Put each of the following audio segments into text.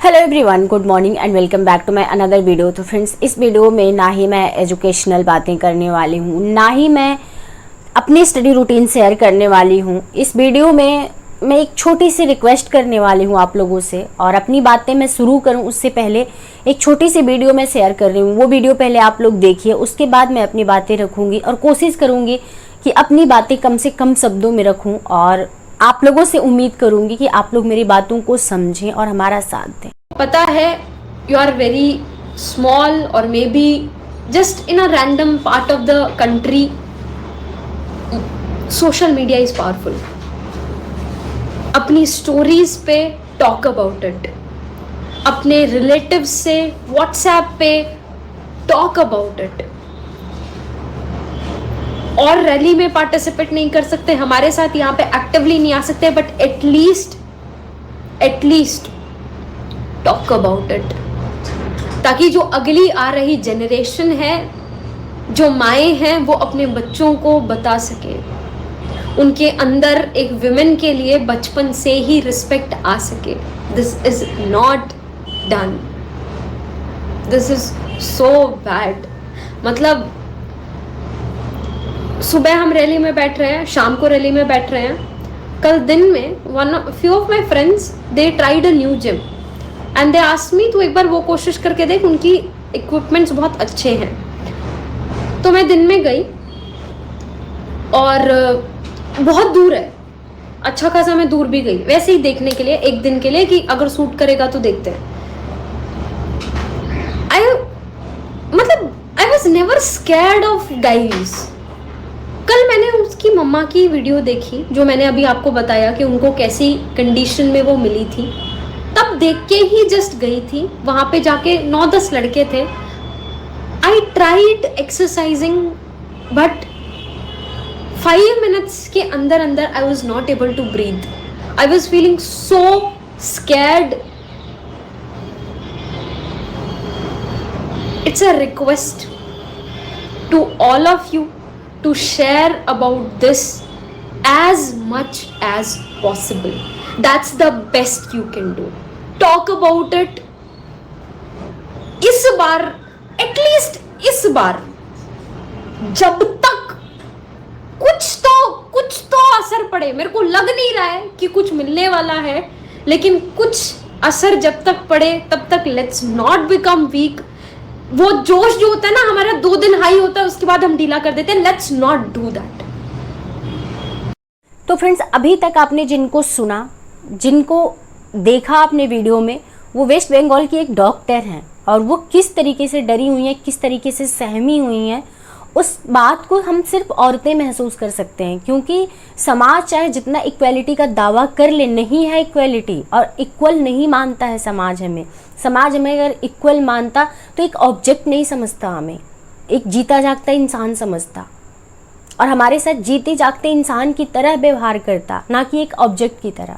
Hello everyone, good morning and welcome back to my another video. तो friends, इस video में ना ही मैं एजुकेशनल बातें करने वाली हूँ, ना ही मैं अपनी स्टडी रूटीन शेयर करने वाली हूँ। इस वीडियो में मैं एक छोटी सी रिक्वेस्ट करने वाली हूँ आप लोगों से, और अपनी बातें मैं शुरू करूँ उससे पहले एक छोटी सी वीडियो मैं शेयर कर रही हूँ। वो वीडियो पहले आप लोग देखिए, उसके बाद मैं अपनी बातें रखूँगी और कोशिश करूँगी कि अपनी बातें कम से कम शब्दों में रखूँ, और आप लोगों से उम्मीद करूँगी कि आप लोग मेरी बातों को समझें और हमारा साथ दें। पता है, यू आर वेरी स्मॉल और may be just in a random part of the country, social media is powerful. अपनी स्टोरीज पे टॉक अबाउट इट, अपने रिलेटिव्स से व्हाट्सएप पे टॉक अबाउट इट। और रैली में पार्टिसिपेट नहीं कर सकते, हमारे साथ यहाँ पे एक्टिवली नहीं आ सकते, but at least talk about it, ताकि जो अगली आ रही जनरेशन है, जो माएँ हैं, वो अपने बच्चों को बता सके, उनके अंदर एक विमेन के लिए बचपन से ही रिस्पेक्ट आ सके। This is not done, this is so bad. मतलब सुबह हम रैली में बैठ रहे हैं, शाम को रैली में बैठ रहे हैं। कल दिन में few of my friends they tried a new gym and they asked me, तू एक बार वो कोशिश करके देख, उनकी इक्विपमेंट्स बहुत अच्छे हैं। तो मैं दिन में गई और बहुत दूर है, अच्छा खासा मैं दूर भी गई वैसे ही देखने के लिए, एक दिन के लिए, कि अगर सूट करेगा तो देखते हैं। I was never scared of guys. कल मैंने उसकी मम्मा की वीडियो देखी, जो मैंने अभी आपको बताया कि उनको कैसी कंडीशन में वो मिली थी, तब देख के ही जस्ट गई थी। वहां पे जाके 9-10 लड़के थे। I tried exercising but 5 minutes के अंदर अंदर I was not able to breathe. I was feeling so scared. It's a request to all of you to share about this as much as possible. That's the best you can do. Talk about it. इस बार, at least इस बार, जब तक कुछ तो असर पड़े। मेरे को लग नहीं रहा है कि कुछ मिलने वाला है, लेकिन कुछ असर जब तक पड़े तब तक लेट्स नॉट बिकम वीक। वो जोश जो होता है ना हमारा, 2 दिन हाई होता है, उसके बाद हम ढीला कर देते हैं। Let's not do that. तो फ्रेंड्स, अभी तक आपने जिनको सुना, जिनको देखा आपने वीडियो में, वो वेस्ट बंगाल की एक डॉक्टर हैं, और वो किस तरीके से डरी हुई हैं, किस तरीके से सहमी हुई हैं, उस बात को हम सिर्फ औरतें महसूस कर सकते हैं। क्योंकि समाज चाहे जितना इक्वालिटी का दावा कर ले, नहीं है इक्वालिटी, और इक्वल नहीं मानता है समाज हमें। समाज हमें अगर इक्वल मानता तो एक ऑब्जेक्ट नहीं समझता, हमें एक जीता जागता इंसान समझता, और हमारे साथ जीते जागते इंसान की तरह व्यवहार करता, ना कि एक ऑब्जेक्ट की तरह।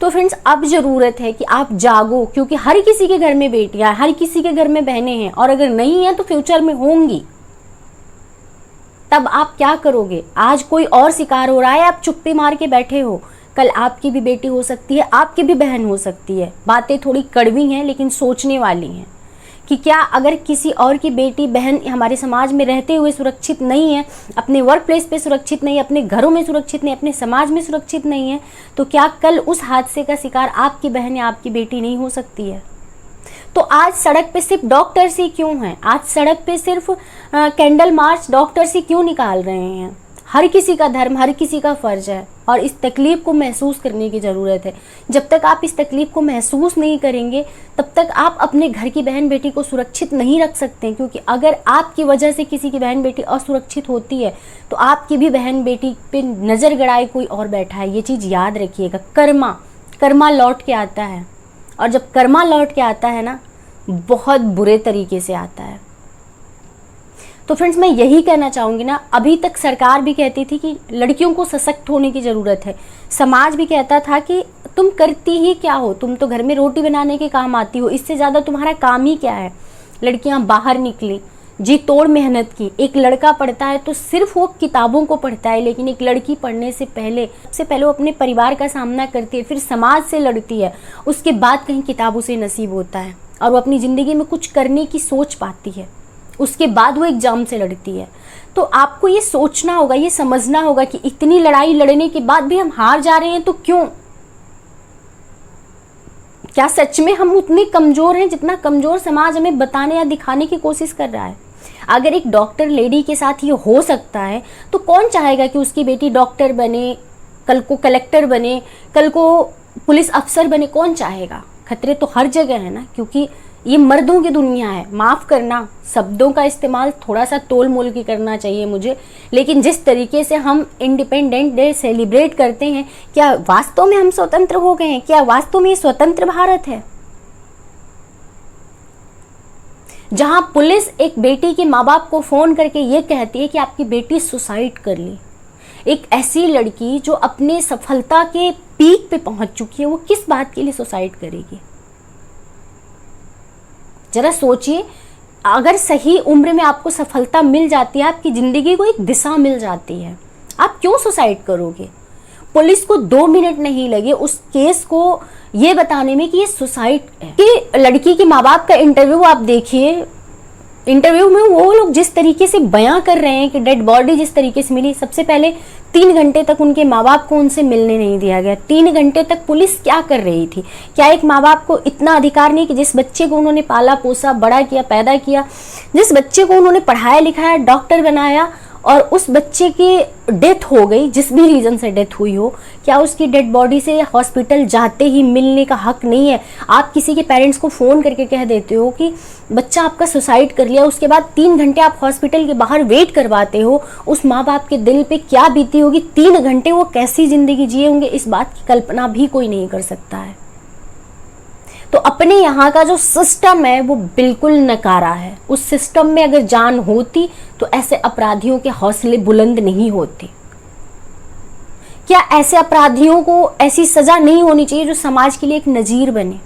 तो फ्रेंड्स, अब ज़रूरत है कि आप जागो, क्योंकि हर किसी के घर में बेटियां, हर किसी के घर में बहनें हैं, और अगर नहीं है तो फ्यूचर में होंगी। तब आप क्या करोगे? आज कोई और शिकार हो रहा है, आप चुप्पी मार के बैठे हो, कल आपकी भी बेटी हो सकती है, आपकी भी बहन हो सकती है। बातें थोड़ी कड़वी हैं लेकिन सोचने वाली हैं, कि क्या अगर किसी और की बेटी बहन हमारे समाज में रहते हुए सुरक्षित नहीं है, अपने वर्क प्लेस पे सुरक्षित नहीं है, अपने घरों में सुरक्षित नहीं, अपने समाज में सुरक्षित नहीं है, तो क्या कल उस हादसे का शिकार आपकी बहन या आपकी बेटी नहीं हो सकती है? तो आज सड़क पे सिर्फ डॉक्टर्स ही क्यों हैं? आज सड़क पे सिर्फ कैंडल मार्च डॉक्टर्स ही क्यों निकाल रहे हैं? हर किसी का धर्म, हर किसी का फर्ज है, और इस तकलीफ को महसूस करने की ज़रूरत है। जब तक आप इस तकलीफ को महसूस नहीं करेंगे, तब तक आप अपने घर की बहन बेटी को सुरक्षित नहीं रख सकते। क्योंकि अगर आपकी वजह से किसी की बहन बेटी असुरक्षित होती है, तो आपकी भी बहन बेटी पे नज़र गड़ाए कोई और बैठा है। ये चीज़ याद रखिएगा। कर्मा लौट के आता है, और जब कर्मा लौट के आता है ना, बहुत बुरे तरीके से आता है। तो फ्रेंड्स, मैं यही कहना चाहूँगी ना, अभी तक सरकार भी कहती थी कि लड़कियों को सशक्त होने की ज़रूरत है, समाज भी कहता था कि तुम करती ही क्या हो, तुम तो घर में रोटी बनाने के काम आती हो, इससे ज़्यादा तुम्हारा काम ही क्या है। लड़कियाँ बाहर निकली, जी तोड़ मेहनत की। एक लड़का पढ़ता है तो सिर्फ वो किताबों को पढ़ता है, लेकिन एक लड़की पढ़ने से पहले सबसे पहले वो अपने परिवार का सामना करती है, फिर समाज से लड़ती है, उसके बाद कहीं किताब उसे नसीब होता है और वो अपनी ज़िंदगी में कुछ करने की सोच पाती है, उसके बाद वो एग्ज़ाम से लड़ती है। तो आपको ये सोचना होगा, ये समझना होगा कि इतनी लड़ाई लड़ने के बाद भी हम हार जा रहे हैं तो क्यों? क्या सच में हम उतने कमज़ोर हैं जितना कमज़ोर समाज हमें बताने या दिखाने की कोशिश कर रहा है? अगर एक डॉक्टर लेडी के साथ ये हो सकता है तो कौन चाहेगा कि उसकी बेटी डॉक्टर बने, कल को कलेक्टर बने, कल को पुलिस अफसर बने? कौन चाहेगा? खतरे तो हर जगह है ना, क्योंकि ये मर्दों की दुनिया है। माफ़ करना, शब्दों का इस्तेमाल थोड़ा सा तोल मोल के करना चाहिए मुझे, लेकिन जिस तरीके से हम इंडिपेंडेंट डे सेलिब्रेट करते हैं, क्या वास्तव में हम स्वतंत्र हो गए हैं? क्या वास्तव में ये स्वतंत्र भारत है जहां पुलिस एक बेटी के माँ बाप को फ़ोन करके ये कहती है कि आपकी बेटी सुसाइड कर ली? एक ऐसी लड़की जो अपने सफलता के पीक पे पहुंच चुकी है, वो किस बात के लिए सुसाइड करेगी? जरा सोचिए, अगर सही उम्र में आपको सफलता मिल जाती है, आपकी ज़िंदगी को एक दिशा मिल जाती है, आप क्यों सुसाइड करोगे? पुलिस को 2 मिनट नहीं लगे उस केस को ये बताने में कि ये सुसाइड है। कि लड़की के माँ बाप का इंटरव्यू आप देखिए, इंटरव्यू में वो लोग जिस तरीके से बयां कर रहे हैं कि डेड बॉडी जिस तरीके से मिली, सबसे पहले 3 घंटे तक उनके माँ बाप को उनसे मिलने नहीं दिया गया। 3 घंटे तक पुलिस क्या कर रही थी? क्या एक माँ बाप को इतना अधिकार नहीं कि जिस बच्चे को उन्होंने पाला पोसा, बड़ा किया, पैदा किया, जिस बच्चे को उन्होंने पढ़ाया लिखाया, डॉक्टर बनाया, और उस बच्चे की डेथ हो गई, जिस भी रीज़न से डेथ हुई हो, क्या उसकी डेड बॉडी से हॉस्पिटल जाते ही मिलने का हक नहीं है? आप किसी के पेरेंट्स को फ़ोन करके कह देते हो कि बच्चा आपका सुसाइड कर लिया, उसके बाद 3 घंटे आप हॉस्पिटल के बाहर वेट करवाते हो, उस माँ बाप के दिल पे क्या बीती होगी? 3 घंटे वो कैसी ज़िंदगी जिए होंगे, इस बात की कल्पना भी कोई नहीं कर सकता है। तो अपने यहाँ का जो सिस्टम है वो बिल्कुल नकारा है। उस सिस्टम में अगर जान होती तो ऐसे अपराधियों के हौसले बुलंद नहीं होते। क्या ऐसे अपराधियों को ऐसी सजा नहीं होनी चाहिए जो समाज के लिए एक नजीर बने?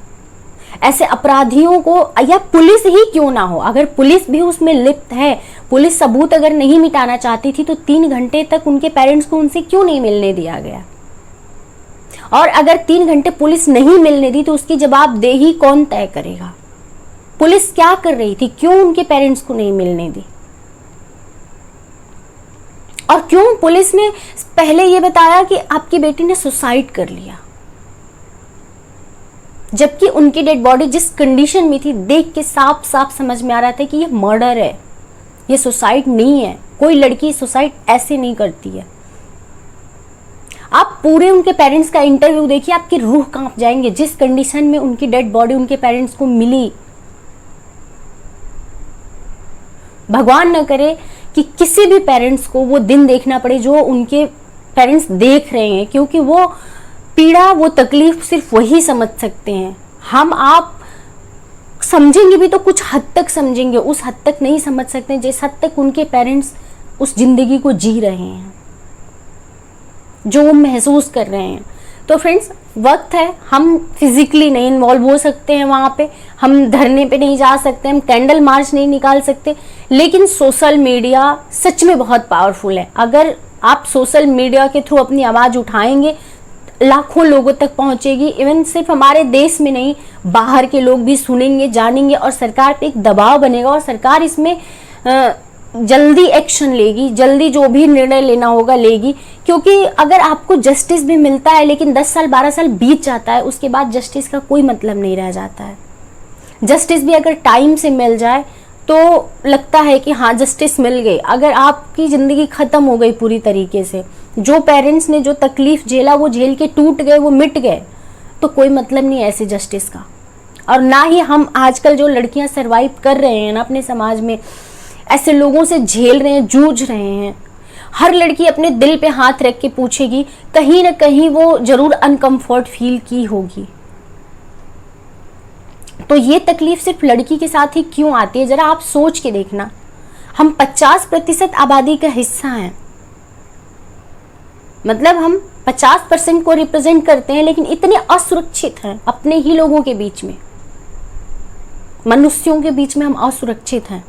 ऐसे अपराधियों को, या पुलिस ही क्यों ना हो, अगर पुलिस भी उसमें लिप्त है, पुलिस सबूत अगर नहीं मिटाना चाहती थी तो 3 घंटे तक उनके पेरेंट्स को उनसे क्यों नहीं मिलने दिया गया? और अगर 3 घंटे पुलिस नहीं मिलने दी तो उसकी जवाबदेही कौन तय करेगा? पुलिस क्या कर रही थी? क्यों उनके पेरेंट्स को नहीं मिलने दी? और क्यों पुलिस ने पहले ये बताया कि आपकी बेटी ने सुसाइड कर लिया, जबकि उनकी डेड बॉडी जिस कंडीशन में थी, देख के साफ साफ समझ में आ रहा था कि ये मर्डर है, ये सुसाइड नहीं है। कोई लड़की सुसाइड ऐसे नहीं करती है। आप पूरे उनके पेरेंट्स का इंटरव्यू देखिए, आपकी रूह कांप जाएंगे जिस कंडीशन में उनकी डेड बॉडी उनके पेरेंट्स को मिली। भगवान न करे कि किसी भी पेरेंट्स को वो दिन देखना पड़े जो उनके पेरेंट्स देख रहे हैं, क्योंकि वो पीड़ा, वो तकलीफ सिर्फ वही समझ सकते हैं। हम आप समझेंगे भी तो कुछ हद तक समझेंगे, उस हद तक नहीं समझ सकते जिस हद तक उनके पेरेंट्स उस जिंदगी को जी रहे हैं, जो वो महसूस कर रहे हैं। तो फ्रेंड्स, वक्त है, हम फिजिकली नहीं इन्वॉल्व हो सकते हैं वहाँ पे, हम धरने पे नहीं जा सकते, हम कैंडल मार्च नहीं निकाल सकते, लेकिन सोशल मीडिया सच में बहुत पावरफुल है। अगर आप सोशल मीडिया के थ्रू अपनी आवाज़ उठाएंगे, लाखों लोगों तक पहुँचेगी। इवन सिर्फ हमारे देश में नहीं, बाहर के लोग भी सुनेंगे, जानेंगे, और सरकार पे एक दबाव बनेगा और सरकार इसमें जल्दी एक्शन लेगी, जल्दी जो भी निर्णय लेना होगा लेगी। क्योंकि अगर आपको जस्टिस भी मिलता है लेकिन 10 साल 12 साल बीत जाता है, उसके बाद जस्टिस का कोई मतलब नहीं रह जाता है। जस्टिस भी अगर टाइम से मिल जाए तो लगता है कि हाँ जस्टिस मिल गई। अगर आपकी ज़िंदगी ख़त्म हो गई पूरी तरीके से, जो पेरेंट्स ने जो तकलीफ़ झेला वो झेल के टूट गए, वो मिट गए, तो कोई मतलब नहीं ऐसे जस्टिस का। और ना ही हम आजकल जो लड़कियां सरवाइव कर रहे हैं ना अपने समाज में, ऐसे लोगों से झेल रहे हैं, जूझ रहे हैं। हर लड़की अपने दिल पे हाथ रख के पूछेगी, कहीं ना कहीं वो जरूर अनकंफर्ट फील की होगी। तो ये तकलीफ सिर्फ लड़की के साथ ही क्यों आती है? जरा आप सोच के देखना। हम 50% आबादी का हिस्सा हैं, मतलब हम 50% को रिप्रेजेंट करते हैं, लेकिन इतने असुरक्षित हैं अपने ही लोगों के बीच में, मनुष्यों के बीच में हम असुरक्षित हैं।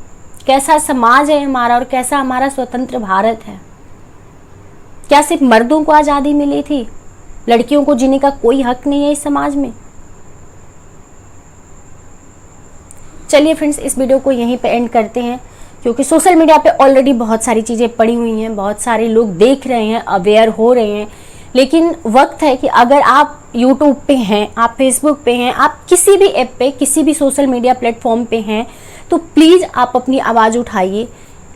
कैसा समाज है हमारा और कैसा हमारा स्वतंत्र भारत है। क्या सिर्फ मर्दों को आज़ादी मिली थी? लड़कियों को जीने का कोई हक नहीं है इस समाज में? चलिए फ्रेंड्स, इस वीडियो को यहीं पे एंड करते हैं, क्योंकि सोशल मीडिया पे ऑलरेडी बहुत सारी चीज़ें पड़ी हुई हैं, बहुत सारे लोग देख रहे हैं, अवेयर हो रहे हैं। लेकिन वक्त है कि अगर आप यूट्यूब पे हैं, आप फेसबुक पे हैं, आप किसी भी ऐप पे, किसी भी सोशल मीडिया प्लेटफॉर्म पे हैं, तो प्लीज़ आप अपनी आवाज़ उठाइए।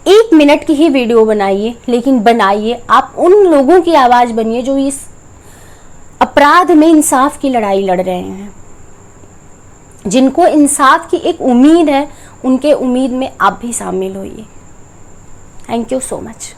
1 मिनट की ही वीडियो बनाइए, लेकिन बनाइए। आप उन लोगों की आवाज़ बनिए जो इस अपराध में इंसाफ की लड़ाई लड़ रहे हैं, जिनको इंसाफ की एक उम्मीद है। उनके उम्मीद में आप भी शामिल होइए। Thank you so much.